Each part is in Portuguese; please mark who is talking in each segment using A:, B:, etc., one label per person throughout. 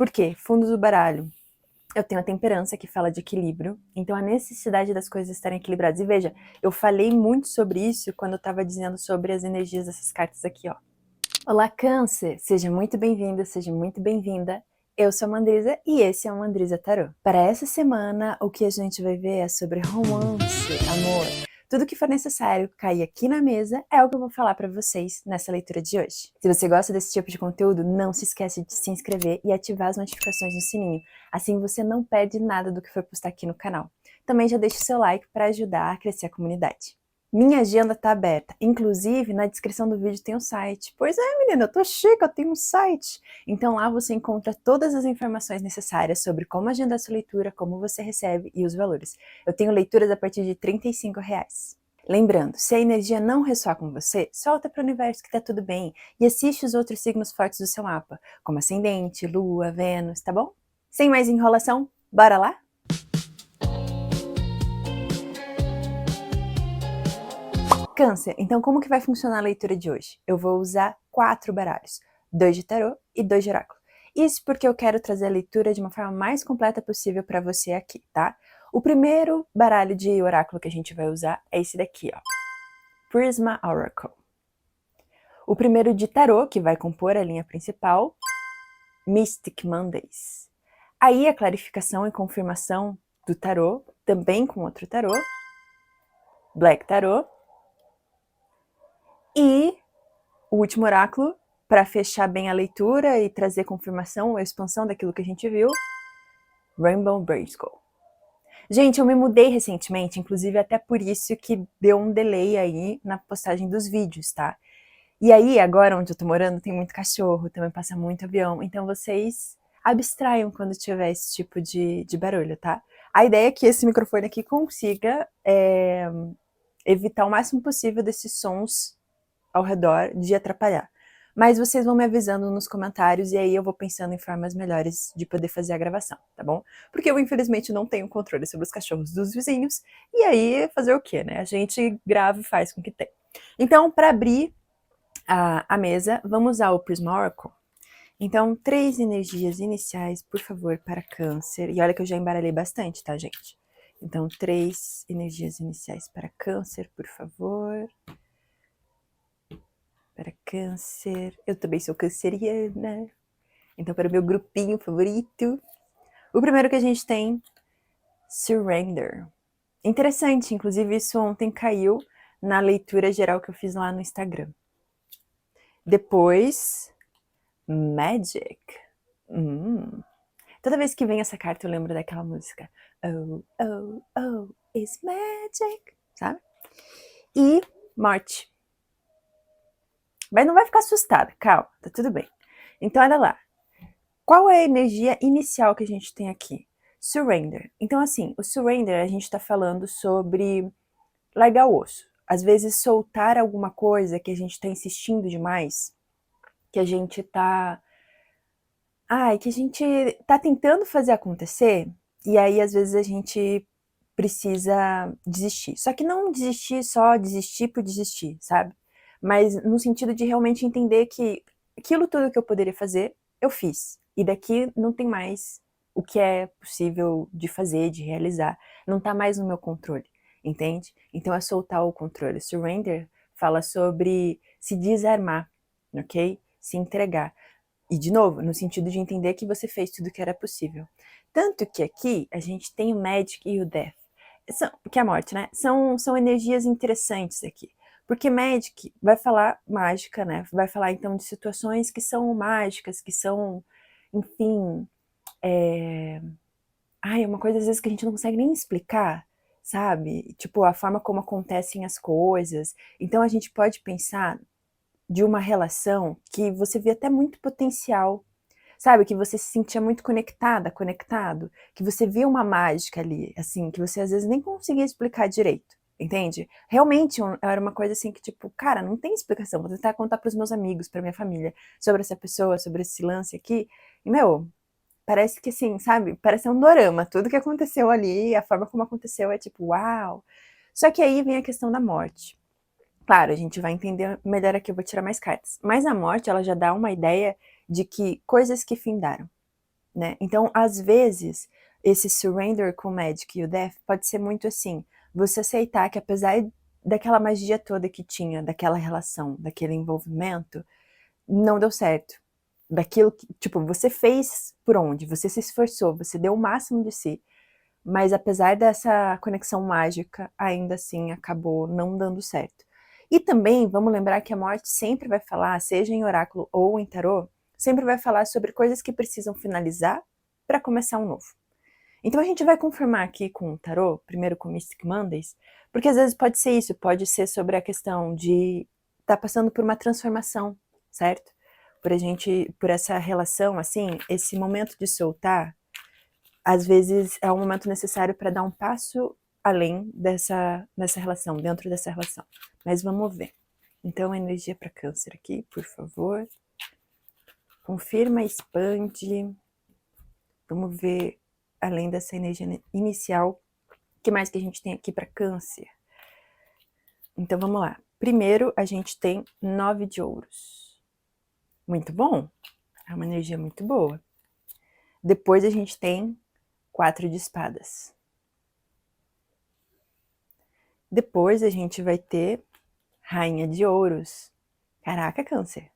A: Por quê? Fundo do baralho. Eu tenho a temperança, que fala de equilíbrio, então a necessidade das coisas estarem equilibradas. E veja, eu falei muito sobre isso quando eu estava dizendo sobre as energias dessas cartas aqui, ó. Olá, Câncer! Seja muito bem-vindo, seja muito bem-vinda. Eu sou a Mandrisa e esse é o Mandrisa Tarô. Para essa semana, o que a gente vai ver é sobre romance, amor. Tudo que for necessário cair aqui na mesa é o que eu vou falar para vocês nessa leitura de hoje. Se você gosta desse tipo de conteúdo, não se esquece de se inscrever e ativar as notificações no sininho. Assim você não perde nada do que for postar aqui no canal. Também já deixa o seu like para ajudar a crescer a comunidade. Minha agenda tá aberta, inclusive na descrição do vídeo tem um site. Pois é, menina, eu tô chique, eu tenho um site. Então lá você encontra todas as informações necessárias sobre como agendar sua leitura, como você recebe e os valores. Eu tenho leituras a partir de R$ 35. Lembrando, se a energia não ressoar com você, solta para o universo que tá tudo bem e assiste os outros signos fortes do seu mapa, como ascendente, lua, Vênus, tá bom? Sem mais enrolação, bora lá? Câncer, então como que vai funcionar a leitura de hoje? Eu vou usar 4 baralhos, 2 de tarô e 2 de oráculo. Isso porque eu quero trazer a leitura de uma forma mais completa possível para você aqui, tá? O primeiro baralho de oráculo que a gente vai usar é esse daqui, ó. Prisma Oracle. O primeiro de tarô, que vai compor a linha principal, Mystic Mondays. Aí a clarificação e confirmação do tarô, também com outro tarô, Black Tarot. E o último oráculo, para fechar bem a leitura e trazer confirmação ou expansão daquilo que a gente viu, Rainbow Briscoe. Gente, eu me mudei recentemente, inclusive até por isso que deu um delay aí na postagem dos vídeos, tá? E aí, agora onde eu tô morando, tem muito cachorro, também passa muito avião, então vocês abstraiam quando tiver esse tipo de barulho, tá? A ideia é que esse microfone aqui consiga evitar o máximo possível desses sons ao redor de atrapalhar. Mas vocês vão me avisando nos comentários e aí eu vou pensando em formas melhores de poder fazer a gravação, tá bom? Porque eu, infelizmente, não tenho controle sobre os cachorros dos vizinhos e aí fazer o quê, né? A gente grava e faz com que tem. Então, para abrir a mesa, vamos usar o Prisma Oracle. Então, 3 energias iniciais, por favor, para Câncer. E olha que eu já embaralhei bastante, tá, gente? Então, 3 energias iniciais para Câncer, por favor. Para Câncer. Eu também sou canceriana. Então, para o meu grupinho favorito. O primeiro que a gente tem, Surrender. Interessante, inclusive isso ontem caiu na leitura geral que eu fiz lá no Instagram. Depois, Magic. Toda vez que vem essa carta eu lembro daquela música. Oh, oh, oh, it's magic. Sabe? E Morte. Mas não vai ficar assustada, calma, tá tudo bem. Então, olha lá. Qual é a energia inicial que a gente tem aqui? Surrender. Então, assim, o surrender a gente tá falando sobre largar o osso. Às vezes, soltar alguma coisa que a gente tá insistindo demais, que a gente tá... que a gente tá tentando fazer acontecer, e aí, às vezes, a gente precisa desistir. Só que não desistir só desistir por desistir, sabe? Mas no sentido de realmente entender que aquilo tudo que eu poderia fazer, eu fiz. E daqui não tem mais o que é possível de fazer, de realizar. Não tá mais no meu controle, entende? Então é soltar o controle. Surrender fala sobre se desarmar, ok? Se entregar. E, de novo, no sentido de entender que você fez tudo o que era possível. Tanto que aqui a gente tem o Magic e o Death. Que é a morte, né? São energias interessantes aqui. Porque Magic vai falar mágica, né? Vai falar, então, de situações que são mágicas, que são, enfim... é uma coisa, às vezes, que a gente não consegue nem explicar, sabe? Tipo, a forma como acontecem as coisas. Então, a gente pode pensar de uma relação que você vê até muito potencial, sabe? Que você se sentia muito conectada, conectado, que você via uma mágica ali, assim, que você às vezes nem conseguia explicar direito, entende? Realmente era uma coisa assim que, tipo, cara, não tem explicação. Vou tentar contar pros meus amigos, pra minha família, sobre essa pessoa, sobre esse lance aqui, e, meu, parece que assim, sabe? Parece um dorama. Tudo que aconteceu ali, a forma como aconteceu é tipo, uau! Só que aí vem a questão da morte. Claro, a gente vai entender melhor aqui, eu vou tirar mais cartas. Mas a morte, ela já dá uma ideia de que coisas que findaram. né? Então, às vezes, esse surrender com o Magic e o Death pode ser muito assim, você aceitar que apesar daquela magia toda que tinha, daquela relação, daquele envolvimento, não deu certo. Daquilo que, tipo, você fez por onde? Você se esforçou, você deu o máximo de si. Mas apesar dessa conexão mágica, ainda assim acabou não dando certo. E também, vamos lembrar que a morte sempre vai falar, seja em oráculo ou em tarô, sempre vai falar sobre coisas que precisam finalizar para começar um novo. Então a gente vai confirmar aqui com o tarô, primeiro com Mystic Mondays, porque às vezes pode ser isso, pode ser sobre a questão de estar passando por uma transformação, certo? Por essa relação, assim, esse momento de soltar, às vezes é um momento necessário para dar um passo além dessa relação, dentro dessa relação. Mas vamos ver. Então, energia para câncer aqui, por favor. Confirma, expande. Vamos ver, além dessa energia inicial, o que mais que a gente tem aqui para câncer? Então, vamos lá. Primeiro, a gente tem 9 de ouros. Muito bom. É uma energia muito boa. Depois, a gente tem 4 de espadas. Depois, a gente vai ter Rainha de ouros. Caraca, câncer.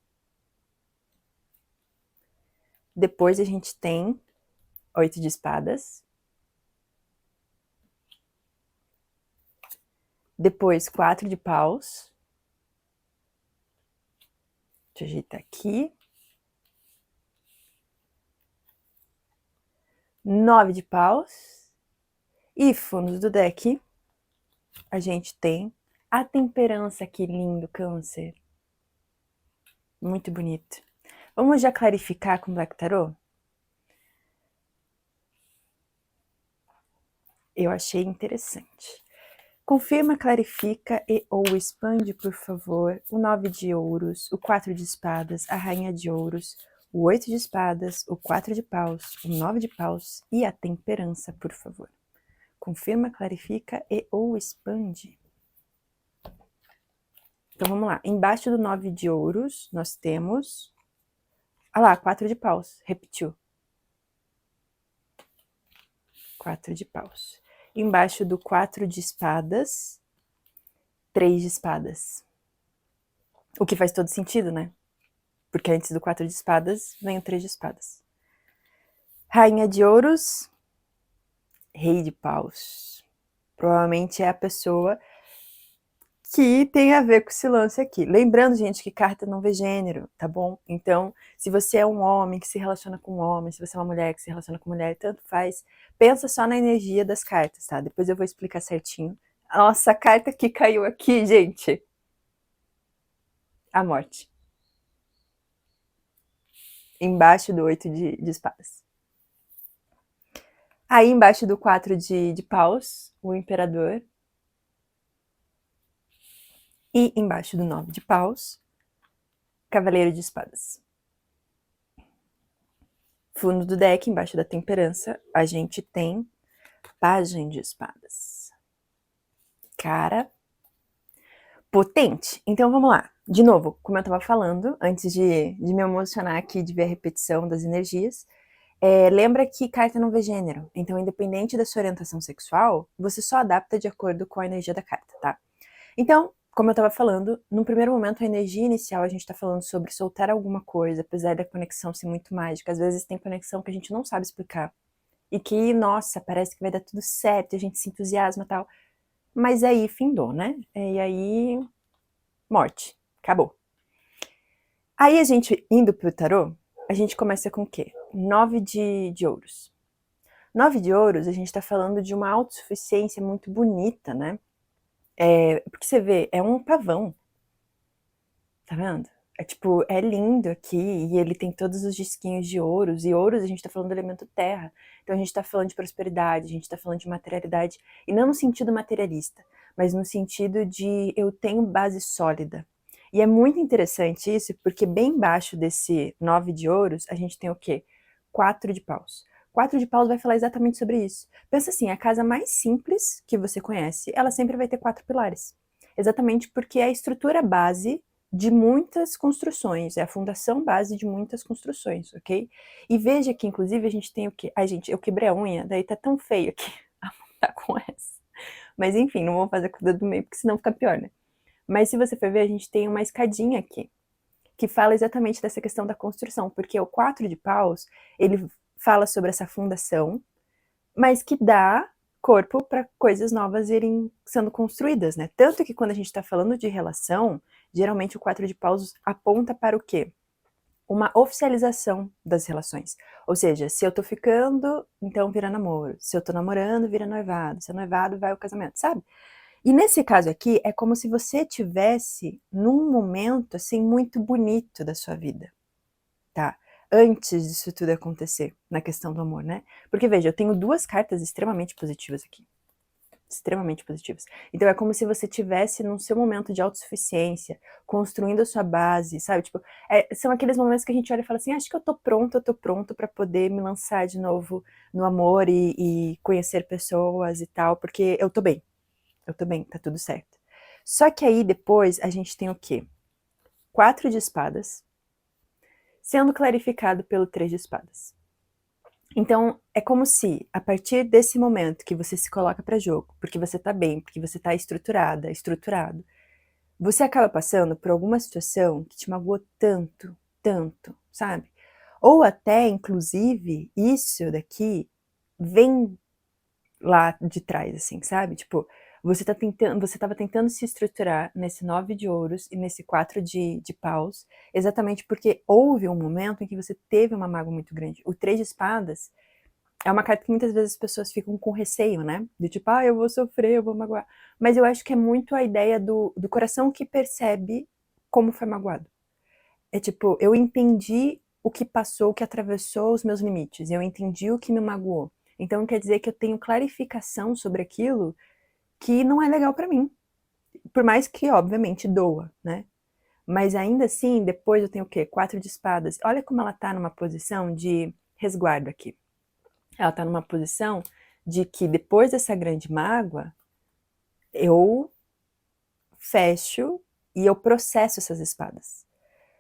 A: Depois, a gente tem 8 de espadas. Depois, 4 de paus. Deixa eu ajeitar aqui. 9 de paus. E fundo do deck, a gente tem a temperança. Que lindo, câncer. Muito bonito. Vamos já clarificar com Black Tarot? Eu achei interessante. Confirma, clarifica e ou expande, por favor, o 9 de ouros, o 4 de espadas, a rainha de ouros, o 8 de espadas, o 4 de paus, o 9 de paus e a temperança, por favor. Confirma, clarifica e ou expande. Então, vamos lá. Embaixo do 9 de ouros, nós temos... Ah lá, 4 de paus. Repetiu. 4 de paus. Embaixo do 4 de espadas, 3 de espadas. O que faz todo sentido, né? Porque antes do 4 de espadas, vem o 3 de espadas. Rainha de ouros, rei de paus. Provavelmente é a pessoa que tem a ver com esse lance aqui. Lembrando, gente, que carta não vê gênero, tá bom? Então, se você é um homem que se relaciona com um homem, se você é uma mulher que se relaciona com mulher, tanto faz. Pensa só na energia das cartas, tá? Depois eu vou explicar certinho. Nossa, a carta que caiu aqui, gente. A morte. Embaixo do 8 de espadas. Aí, embaixo do 4 de paus, o imperador. E embaixo do 9 de paus, cavaleiro de espadas. Fundo do deck, embaixo da temperança, a gente tem pajem de espadas. Cara, potente. Então vamos lá. De novo, como eu tava falando, antes de me emocionar aqui, de ver a repetição das energias, lembra que carta não vê gênero. Então, independente da sua orientação sexual, você só adapta de acordo com a energia da carta, tá? Então, como eu estava falando, no primeiro momento, a energia inicial, a gente está falando sobre soltar alguma coisa, apesar da conexão ser muito mágica. Às vezes tem conexão que a gente não sabe explicar. E que, nossa, parece que vai dar tudo certo, a gente se entusiasma e tal. Mas aí findou, né? E aí, morte. Acabou. Aí a gente, indo pro tarô, a gente começa com o quê? 9 de ouros. 9 de ouros, a gente tá falando de uma autossuficiência muito bonita, né? Porque você vê, é um pavão. Tá vendo? Tipo, é lindo aqui, e ele tem todos os disquinhos de ouros, e ouros a gente tá falando do elemento terra. Então a gente tá falando de prosperidade, a gente tá falando de materialidade, e não no sentido materialista, mas no sentido de eu tenho base sólida. E é muito interessante isso, porque bem embaixo desse 9 de ouros, a gente tem o quê? 4 de paus. 4 de paus vai falar exatamente sobre isso. Pensa assim, a casa mais simples que você conhece, ela sempre vai ter 4 pilares. Exatamente porque é a estrutura base de muitas construções, é a fundação base de muitas construções, ok? E veja que, inclusive, a gente tem o quê? Ai, gente, eu quebrei a unha, daí tá tão feio aqui, tá com essa. Mas enfim, não vou fazer com o dedo do meio, porque senão fica pior, né? Mas se você for ver, a gente tem uma escadinha aqui, que fala exatamente dessa questão da construção, porque o 4 de paus, ele fala sobre essa fundação, mas que dá corpo para coisas novas irem sendo construídas, né? Tanto que quando a gente está falando de relação, geralmente o 4 de paus aponta para o quê? Uma oficialização das relações. Ou seja, se eu tô ficando, então vira namoro. Se eu tô namorando, vira noivado. Se é noivado, vai o casamento, sabe? E nesse caso aqui, é como se você tivesse num momento, assim, muito bonito da sua vida, tá? Antes disso tudo acontecer, na questão do amor, né? Porque veja, eu tenho duas cartas extremamente positivas aqui. Extremamente positivas. Então é como se você tivesse no seu momento de autossuficiência, construindo a sua base, sabe? Tipo, são aqueles momentos que a gente olha e fala assim, acho que eu tô pronto para poder me lançar de novo no amor e conhecer pessoas e tal, porque eu tô bem, tá tudo certo. Só que aí depois a gente tem o quê? 4 de espadas, sendo clarificado pelo 3 de espadas. Então, é como se, a partir desse momento que você se coloca para jogo, porque você tá bem, porque você tá estruturada, estruturado, você acaba passando por alguma situação que te magoou tanto, tanto, sabe? Ou até, inclusive, isso daqui vem lá de trás, assim, sabe? Tipo, você estava tentando se estruturar nesse 9 de ouros e nesse 4 de paus, exatamente porque houve um momento em que você teve uma mágoa muito grande. O 3 de espadas é uma carta que muitas vezes as pessoas ficam com receio, né? De tipo, eu vou sofrer, eu vou magoar. Mas eu acho que é muito a ideia do coração que percebe como foi magoado. É tipo, eu entendi o que passou, o que atravessou os meus limites. Eu entendi o que me magoou. Então quer dizer que eu tenho clarificação sobre aquilo que não é legal pra mim. Por mais que, obviamente, doa, né? Mas ainda assim, depois eu tenho o quê? 4 de espadas. Olha como ela tá numa posição de resguardo aqui. Ela tá numa posição de que depois dessa grande mágoa, eu fecho e eu processo essas espadas.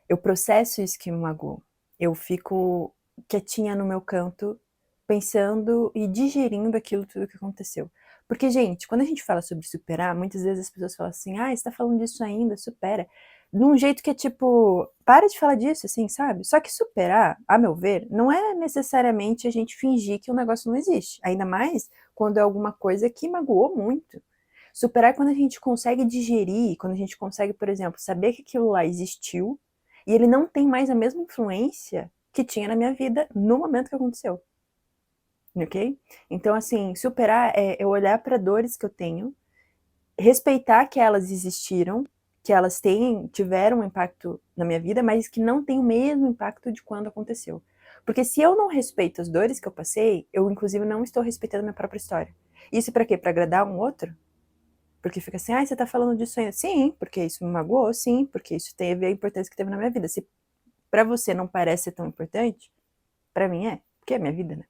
A: Eu processo isso que me magoou. Eu fico quietinha no meu canto, pensando e digerindo aquilo tudo que aconteceu. Porque, gente, quando a gente fala sobre superar, muitas vezes as pessoas falam assim, você tá falando disso ainda, supera. De um jeito que é tipo, para de falar disso, assim, sabe? Só que superar, a meu ver, não é necessariamente a gente fingir que o negócio não existe. Ainda mais quando é alguma coisa que magoou muito. Superar é quando a gente consegue digerir, quando a gente consegue, por exemplo, saber que aquilo lá existiu, e ele não tem mais a mesma influência que tinha na minha vida no momento que aconteceu. Ok? Então, assim, superar é eu olhar para dores que eu tenho, respeitar que elas existiram, que elas tiveram um impacto na minha vida, mas que não tem o mesmo impacto de quando aconteceu. Porque se eu não respeito as dores que eu passei, eu, inclusive, não estou respeitando a minha própria história. Isso para quê? Para agradar um outro? Porque fica assim, você tá falando disso ainda? Sim, porque isso me magoou, sim, porque isso teve a importância que teve na minha vida. Se pra você não parece ser tão importante, pra mim é, porque é minha vida, né?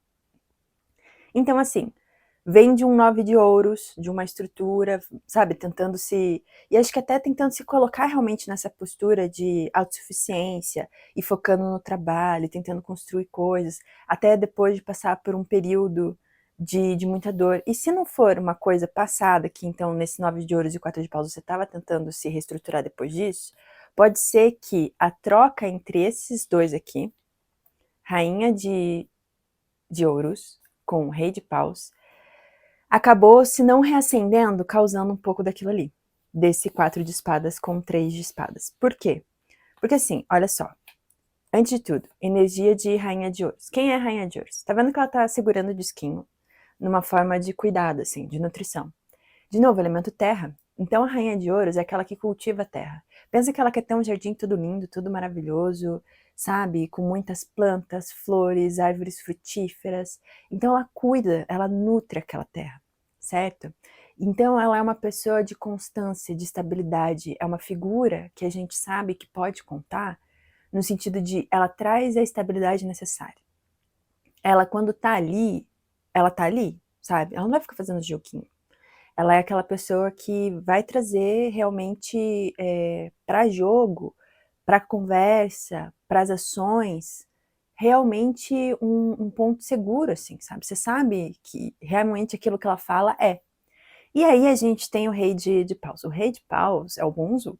A: Então, assim, vem de um 9 de ouros, de uma estrutura, sabe, tentando se... E acho que até tentando se colocar realmente nessa postura de autossuficiência e focando no trabalho, tentando construir coisas, até depois de passar por um período de muita dor. E se não for uma coisa passada, que então nesse 9 de ouros e 4 de paus você estava tentando se reestruturar depois disso, pode ser que a troca entre esses dois aqui, rainha de ouros com o rei de paus, acabou se não reacendendo, causando um pouco daquilo ali. Desse 4 de espadas com 3 de espadas. Por quê? Porque assim, olha só. Antes de tudo, energia de rainha de ouros. Quem é a rainha de ouros? Tá vendo que ela tá segurando o disquinho numa forma de cuidado, assim, de nutrição. De novo, elemento terra. Então a rainha de ouros é aquela que cultiva a terra. Pensa que ela quer ter um jardim tudo lindo, tudo maravilhoso, sabe? Com muitas plantas, flores, árvores frutíferas. Então ela cuida, ela nutre aquela terra, certo? Então ela é uma pessoa de constância, de estabilidade, é uma figura que a gente sabe que pode contar no sentido de ela traz a estabilidade necessária. Ela quando tá ali, sabe? Ela não vai ficar fazendo joguinho. ela é aquela pessoa que vai trazer realmente para jogo, para conversa, para as ações, realmente um ponto seguro, assim, sabe? Você sabe que realmente aquilo que ela fala é. E aí a gente tem o rei de paus. O rei de paus é o bonzo,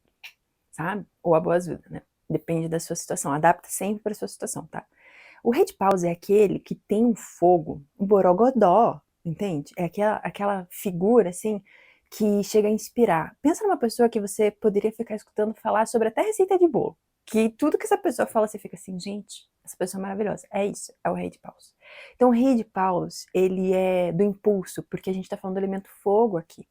A: sabe? Ou a boas-vindas, né? Depende da sua situação. Adapta sempre para sua situação, tá? O rei de paus é aquele que tem um fogo, um borogodó, entende? É aquela figura, assim, que chega a inspirar. Pensa numa pessoa que você poderia ficar escutando falar sobre até receita de bolo. Que tudo que essa pessoa fala, você fica assim, gente, essa pessoa é maravilhosa. É isso, é o rei de paus. Então, o rei de paus, ele é do impulso, porque a gente tá falando do elemento fogo aqui.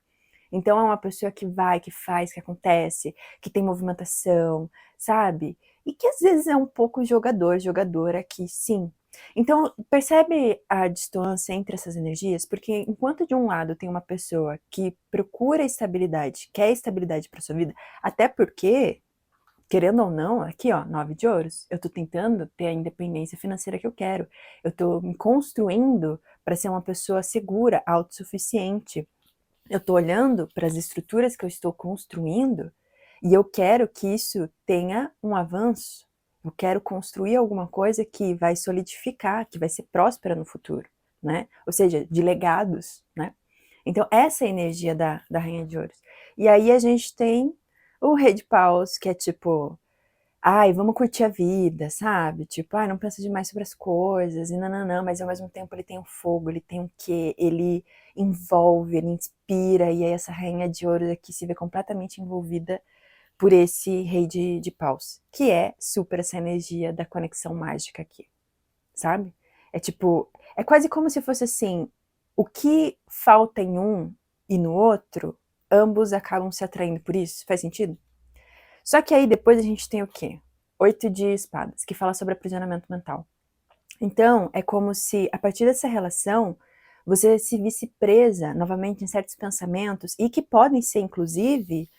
A: Então é uma pessoa que vai, que faz, que acontece, que tem movimentação, sabe? E que às vezes é um pouco jogador, jogadora aqui, sim. Então, percebe a distância entre essas energias? Porque enquanto de um lado tem uma pessoa que procura estabilidade, quer estabilidade para sua vida, até porque, querendo ou não, aqui ó, 9 de ouros, eu tô tentando ter a independência financeira que eu quero. Eu tô me construindo para ser uma pessoa segura, autossuficiente. Eu estou olhando para as estruturas que eu estou construindo e eu quero que isso tenha um avanço. Eu quero construir alguma coisa que vai solidificar, que vai ser próspera no futuro, né? Ou seja, de legados, né? Então, essa é a energia da Rainha de Ouros. E aí a gente tem o Rei de Paus, que é tipo, ai, vamos curtir a vida, sabe? Tipo, ai, não pensa demais sobre as coisas, e não, mas ao mesmo tempo ele tem um fogo, ele tem um quê, ele envolve, ele inspira, e aí essa rainha de ouros aqui se vê completamente envolvida por esse rei de paus, que é super essa energia da conexão mágica aqui, sabe? É tipo, é quase como se fosse assim, o que falta em um e no outro, ambos acabam se atraindo por isso, faz sentido? Só que aí depois a gente tem o quê? 8 de espadas, que fala sobre aprisionamento mental. Então, é como se, a partir dessa relação, você se visse presa novamente em certos pensamentos e que podem ser, inclusive,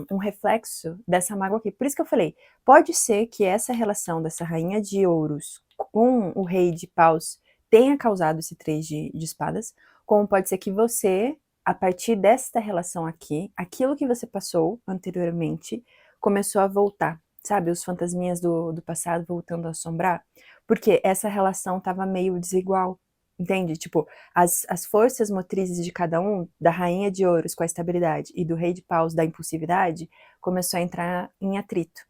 A: um reflexo dessa mágoa aqui. Por isso que eu falei, pode ser que essa relação dessa rainha de ouros com o rei de paus tenha causado esse 3 de espadas, como pode ser que você, a partir desta relação aqui, aquilo que você passou anteriormente começou a voltar, sabe? Os fantasminhas do passado voltando a assombrar, porque essa relação estava meio desigual, entende? Tipo, as forças motrizes de cada um, da rainha de ouros com a estabilidade e do rei de paus da impulsividade, começou a entrar em atrito.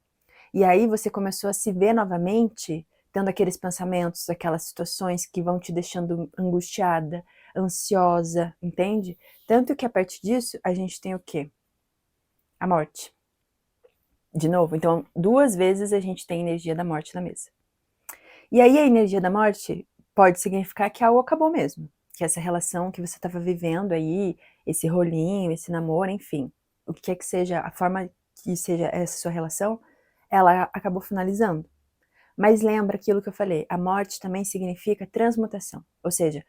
A: E aí você começou a se ver novamente tendo aqueles pensamentos, aquelas situações que vão te deixando angustiada, ansiosa, entende? Tanto que a partir disso a gente tem o quê? A morte. De novo, então 2 vezes a gente tem a energia da morte na mesa. E aí a energia da morte pode significar que algo acabou mesmo, que essa relação que você estava vivendo aí, esse rolinho, esse namoro, enfim, o que quer que seja, a forma que seja essa sua relação, ela acabou finalizando. Mas lembra aquilo que eu falei, a morte também significa transmutação, ou seja,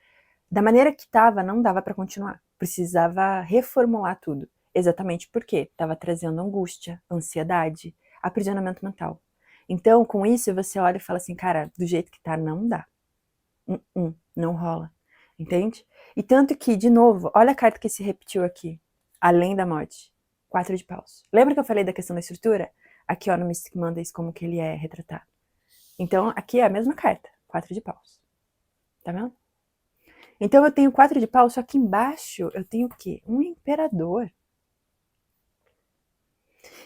A: da maneira que estava, não dava para continuar, precisava reformular tudo, exatamente porque estava trazendo angústia, ansiedade, aprisionamento mental. Então, com isso, você olha e fala assim, cara, do jeito que tá, não dá. Não rola. Entende? E tanto que, de novo, olha a carta que se repetiu aqui. Além da morte. 4 de paus. Lembra que eu falei da questão da estrutura? Aqui, ó, no Mystic Mondays, como que ele é retratado. Então, aqui é a mesma carta. 4 de paus. Tá vendo? Então, eu tenho 4 de paus, só que embaixo eu tenho o quê? Um imperador.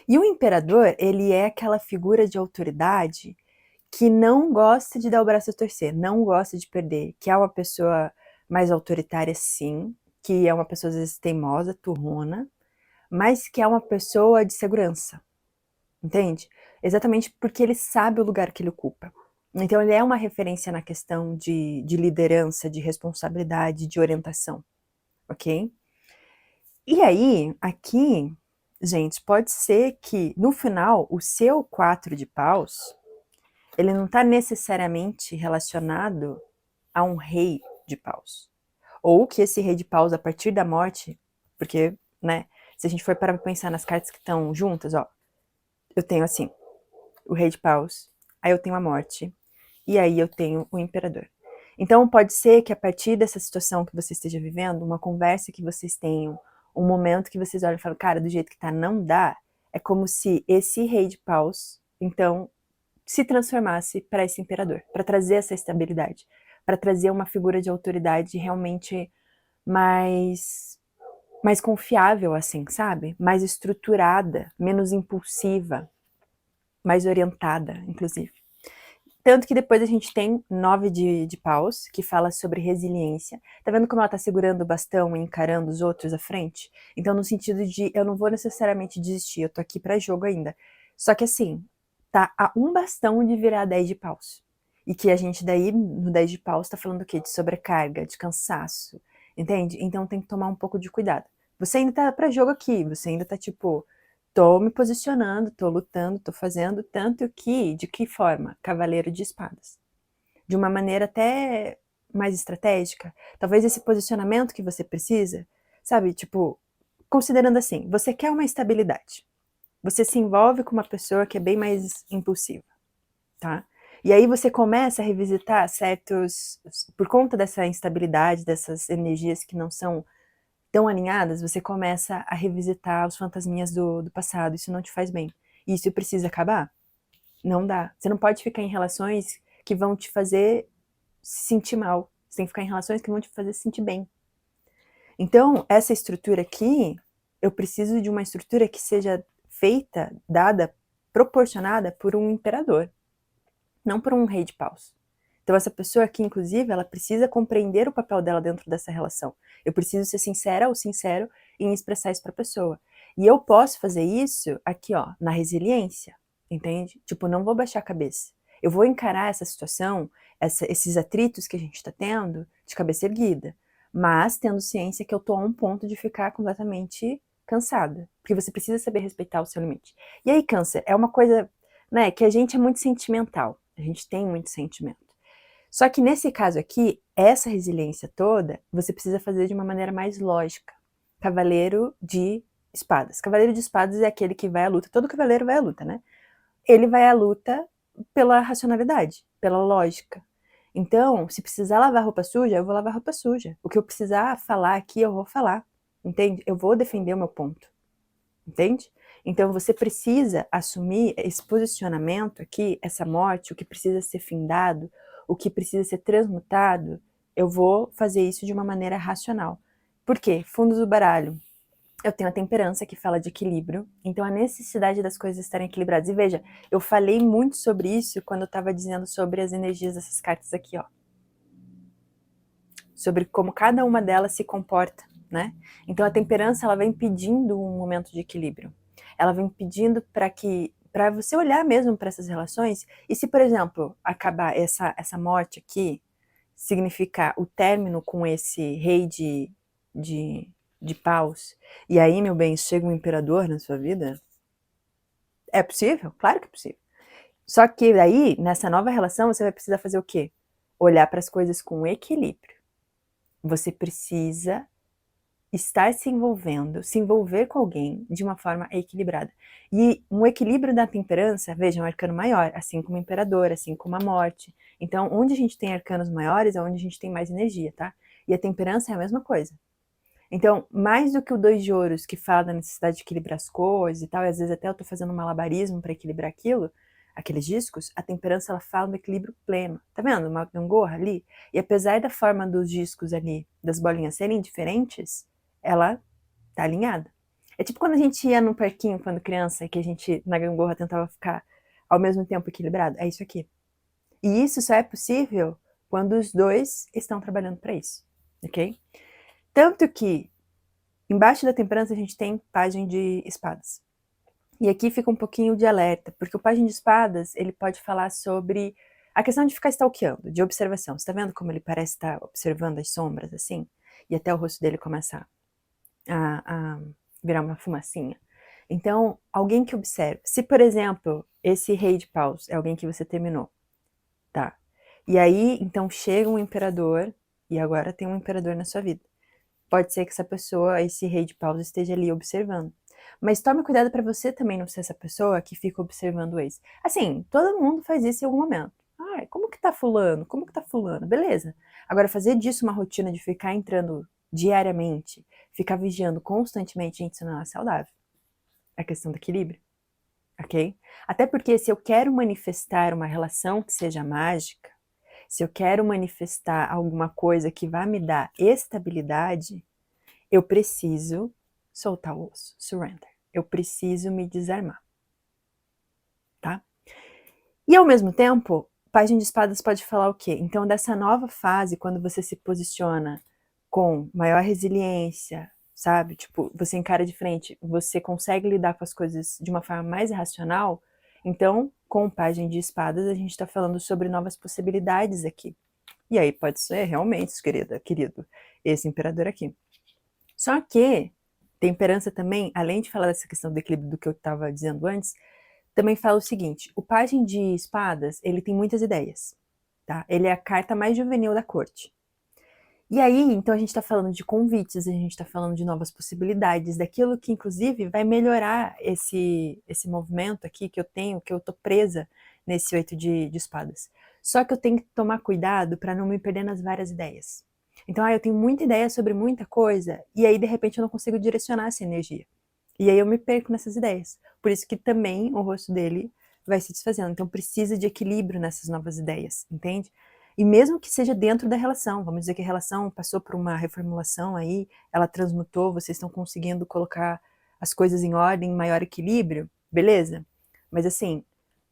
A: E o imperador, ele é aquela figura de autoridade que não gosta de dar o braço a torcer, não gosta de perder, que é uma pessoa mais autoritária, sim, que é uma pessoa às vezes teimosa, turrona, mas que é uma pessoa de segurança, entende? Exatamente porque ele sabe o lugar que ele ocupa. Então ele é uma referência na questão de liderança, de responsabilidade, de orientação, ok? E aí, aqui, gente, pode ser que no final o seu 4 de paus ele não está necessariamente relacionado a um rei de paus. Ou que esse rei de paus, a partir da morte, porque, né, se a gente for para pensar nas cartas que estão juntas, ó, eu tenho assim, o rei de paus, aí eu tenho a morte, e aí eu tenho o imperador. Então pode ser que a partir dessa situação que você esteja vivendo, uma conversa que vocês tenham, um momento que vocês olham e falam, cara, do jeito que tá não dá, é como se esse rei de paus, então, se transformasse para esse imperador, para trazer essa estabilidade, para trazer uma figura de autoridade realmente mais confiável, assim, sabe? Mais estruturada, menos impulsiva, mais orientada, inclusive. Tanto que depois a gente tem 9 de paus, que fala sobre resiliência. Tá vendo como ela tá segurando o bastão e encarando os outros à frente? Então, no sentido de, eu não vou necessariamente desistir, eu tô aqui pra jogo ainda. Só que assim, tá a um bastão de virar 10 de paus. E que a gente daí, no 10 de paus, tá falando o quê? De sobrecarga, de cansaço, entende? Então tem que tomar um pouco de cuidado. Você ainda tá pra jogo aqui, você ainda tá tipo, tô me posicionando, tô lutando, tô fazendo, tanto que, de que forma? Cavaleiro de espadas. De uma maneira até mais estratégica. Talvez esse posicionamento que você precisa, sabe, tipo, considerando assim, você quer uma estabilidade. Você se envolve com uma pessoa que é bem mais impulsiva, tá? E aí você começa a revisitar certos, por conta dessa instabilidade, dessas energias que não são tão alinhadas, você começa a revisitar os fantasminhas do passado. Isso não te faz bem. E isso precisa acabar? Não dá. Você não pode ficar em relações que vão te fazer se sentir mal. Você tem que ficar em relações que vão te fazer se sentir bem. Então, essa estrutura aqui, eu preciso de uma estrutura que seja feita, dada, proporcionada por um imperador, não por um rei de paus. Então essa pessoa aqui, inclusive, ela precisa compreender o papel dela dentro dessa relação. Eu preciso ser sincera ou sincero em expressar isso para a pessoa. E eu posso fazer isso aqui, ó, na resiliência, entende? Tipo, não vou baixar a cabeça. Eu vou encarar essa situação, esses atritos que a gente está tendo, de cabeça erguida, mas tendo ciência que eu tô a um ponto de ficar completamente cansada, porque você precisa saber respeitar o seu limite. E aí, câncer, é uma coisa, né, que a gente é muito sentimental, a gente tem muito sentimento. Só que nesse caso aqui, essa resiliência toda, você precisa fazer de uma maneira mais lógica. Cavaleiro de espadas. Cavaleiro de espadas é aquele que vai à luta. Todo cavaleiro vai à luta, né? Ele vai à luta pela racionalidade, pela lógica. Então, se precisar lavar roupa suja, eu vou lavar roupa suja. O que eu precisar falar aqui, eu vou falar. Entende? Eu vou defender o meu ponto. Entende? Então você precisa assumir esse posicionamento aqui, essa morte, o que precisa ser findado, o que precisa ser transmutado, eu vou fazer isso de uma maneira racional. Por quê? Fundos do baralho. Eu tenho a temperança que fala de equilíbrio, então a necessidade das coisas estarem equilibradas. E veja, eu falei muito sobre isso quando eu estava dizendo sobre as energias dessas cartas aqui, ó. Sobre como cada uma delas se comporta, né? Então a temperança, ela vem pedindo um momento de equilíbrio. Ela vem pedindo para você olhar mesmo para essas relações, e se, por exemplo, acabar essa morte aqui, significar o término com esse rei de paus, e aí, meu bem, chega um imperador na sua vida, é possível? Claro que é possível. Só que daí, nessa nova relação, você vai precisar fazer o quê? Olhar para as coisas com equilíbrio. Você precisa estar se envolver com alguém de uma forma equilibrada. E um equilíbrio da temperança, veja, é um arcano maior, assim como o imperador, assim como a morte. Então, onde a gente tem arcanos maiores é onde a gente tem mais energia, tá? E a temperança é a mesma coisa. Então, mais do que o 2 de ouros, que fala da necessidade de equilibrar as coisas e tal, e às vezes até eu tô fazendo um malabarismo para equilibrar aquilo, aqueles discos, a temperança ela fala do equilíbrio pleno. Tá vendo uma gangorra ali? E apesar da forma dos discos ali, das bolinhas serem diferentes, ela tá alinhada. É tipo quando a gente ia no parquinho quando criança, que a gente na gangorra tentava ficar ao mesmo tempo equilibrado. É isso aqui. E isso só é possível quando os dois estão trabalhando para isso, ok? Tanto que embaixo da temperança a gente tem pajem de espadas. E aqui fica um pouquinho de alerta, porque o pajem de espadas, ele pode falar sobre a questão de ficar stalkeando, de observação. Você tá vendo como ele parece estar observando as sombras, assim? E até o rosto dele começa a virar uma fumacinha. Então, alguém que observa. Se, por exemplo, esse rei de paus é alguém que você terminou, tá? E aí, então, chega um imperador, e agora tem um imperador na sua vida. Pode ser que essa pessoa, esse rei de paus, esteja ali observando. Mas tome cuidado para você também não ser essa pessoa que fica observando o ex. Assim, todo mundo faz isso em algum momento. Ai, como que tá fulano? Como que tá fulano? Beleza. Agora, fazer disso uma rotina de ficar entrando diariamente, ficar vigiando constantemente, gente, isso não é saudável. É questão do equilíbrio, ok? Até porque se eu quero manifestar uma relação que seja mágica, se eu quero manifestar alguma coisa que vai me dar estabilidade, eu preciso soltar o osso, surrender. Eu preciso me desarmar, tá? E ao mesmo tempo, Página de Espadas pode falar o quê? Então, dessa nova fase, quando você se posiciona com maior resiliência, sabe? Tipo, você encara de frente, você consegue lidar com as coisas de uma forma mais racional. Então, com Página de Espadas, a gente está falando sobre novas possibilidades aqui. E aí pode ser realmente, querido, esse imperador aqui. Só que temperança também, além de falar dessa questão do equilíbrio do que eu estava dizendo antes, também fala o seguinte: o Pajem de Espadas, ele tem muitas ideias, tá? Ele é a carta mais juvenil da corte. E aí, então a gente está falando de convites, a gente está falando de novas possibilidades, daquilo que inclusive vai melhorar esse movimento aqui que eu tenho, que eu tô presa nesse 8 de espadas. Só que eu tenho que tomar cuidado para não me perder nas várias ideias. Então, eu tenho muita ideia sobre muita coisa, e aí de repente eu não consigo direcionar essa energia. E aí eu me perco nessas ideias. Por isso que também o rosto dele vai se desfazendo. Então precisa de equilíbrio nessas novas ideias, entende? E mesmo que seja dentro da relação, vamos dizer que a relação passou por uma reformulação aí, ela transmutou, vocês estão conseguindo colocar as coisas em ordem, em maior equilíbrio, beleza? Mas assim,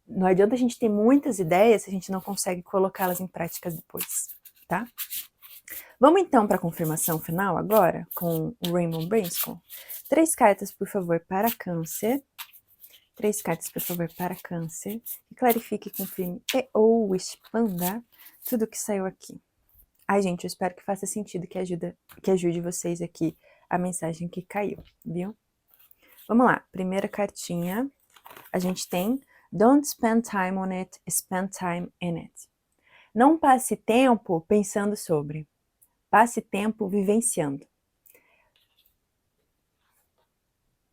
A: não adianta a gente ter muitas ideias se a gente não consegue colocá-las em práticas depois, tá? Vamos então para a confirmação final agora, com o Rainbow Brainstorm. 3 cartas, por favor, para Câncer. 3 cartas, por favor, para Câncer. Que clarifique, confirme e ou expanda tudo que saiu aqui. Ai, gente, eu espero que faça sentido, que ajude vocês aqui a mensagem que caiu, viu? Vamos lá, primeira cartinha. A gente tem Don't spend time on it, spend time in it. Não passe tempo pensando sobre. Passe tempo vivenciando.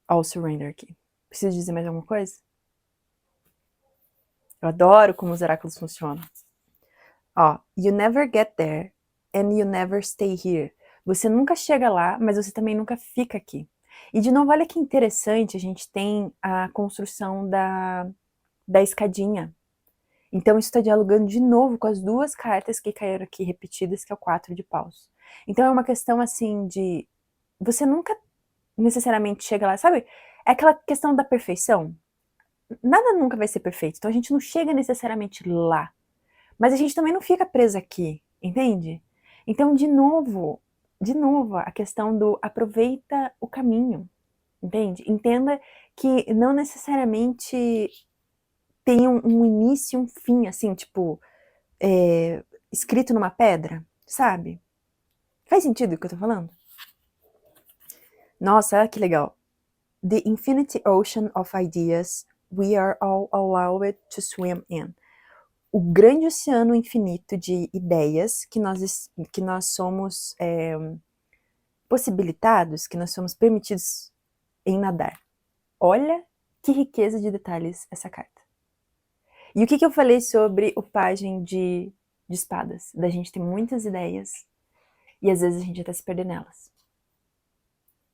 A: Ó, o surrender aqui. Preciso dizer mais alguma coisa? Eu adoro como os oráculos funcionam. Ó, you never get there and you never stay here. Você nunca chega lá, mas você também nunca fica aqui. E de novo, olha que interessante, a gente tem a construção da escadinha. Então isso está dialogando de novo com as duas cartas que caíram aqui repetidas, que é o 4 de paus. Então é uma questão assim de... Você nunca necessariamente chega lá, sabe? É aquela questão da perfeição. Nada nunca vai ser perfeito, então a gente não chega necessariamente lá. Mas a gente também não fica preso aqui, entende? Então, de novo, a questão do aproveita o caminho, entende? Entenda que não necessariamente tem um início e um fim, assim, tipo, escrito numa pedra, sabe? Faz sentido o que eu tô falando? Nossa, que legal. The infinity ocean of ideas we are all allowed to swim in. O grande oceano infinito de ideias que nós somos possibilitados, que nós somos permitidos em nadar. Olha que riqueza de detalhes essa carta. E o que eu falei sobre o Pajem de espadas? Da gente ter muitas ideias e às vezes a gente até se perder nelas.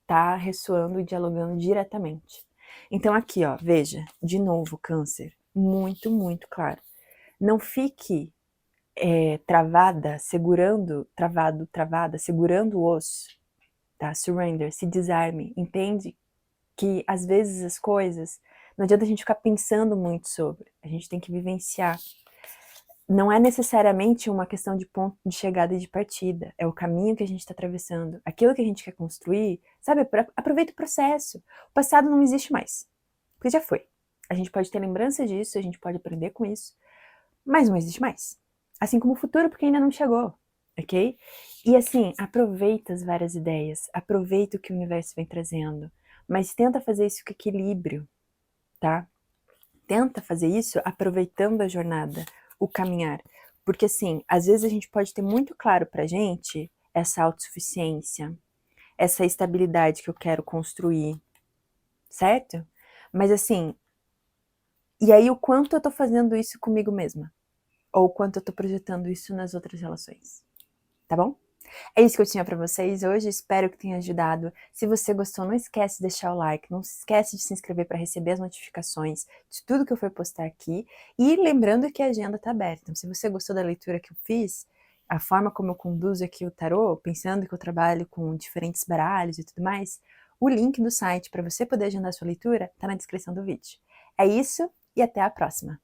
A: Tá ressoando e dialogando diretamente. Então aqui, ó, veja, de novo, Câncer, muito, muito claro. Não fique travada, segurando o osso, tá? Surrender, se desarme, entende? Que às vezes as coisas, não adianta a gente ficar pensando muito sobre, a gente tem que vivenciar. Não é necessariamente uma questão de ponto de chegada e de partida, é o caminho que a gente está atravessando, aquilo que a gente quer construir, sabe? Aproveita o processo. O passado não existe mais, porque já foi. A gente pode ter lembrança disso, a gente pode aprender com isso, mas não existe mais. Assim como o futuro, porque ainda não chegou, ok? E assim, aproveita as várias ideias, aproveita o que o universo vem trazendo, mas tenta fazer isso com equilíbrio, tá? Tenta fazer isso aproveitando a jornada, o caminhar. Porque assim, às vezes a gente pode ter muito claro pra gente essa autossuficiência, essa estabilidade que eu quero construir, certo? Mas assim, e aí o quanto eu tô fazendo isso comigo mesma? ou quanto eu tô projetando isso nas outras relações, tá bom? É isso que eu tinha pra vocês hoje, espero que tenha ajudado. Se você gostou, não esquece de deixar o like, não se esquece de se inscrever para receber as notificações de tudo que eu for postar aqui. E lembrando que a agenda tá aberta, então se você gostou da leitura que eu fiz, a forma como eu conduzo aqui o tarô, pensando que eu trabalho com diferentes baralhos e tudo mais, o link do site para você poder agendar sua leitura tá na descrição do vídeo. É isso e até a próxima!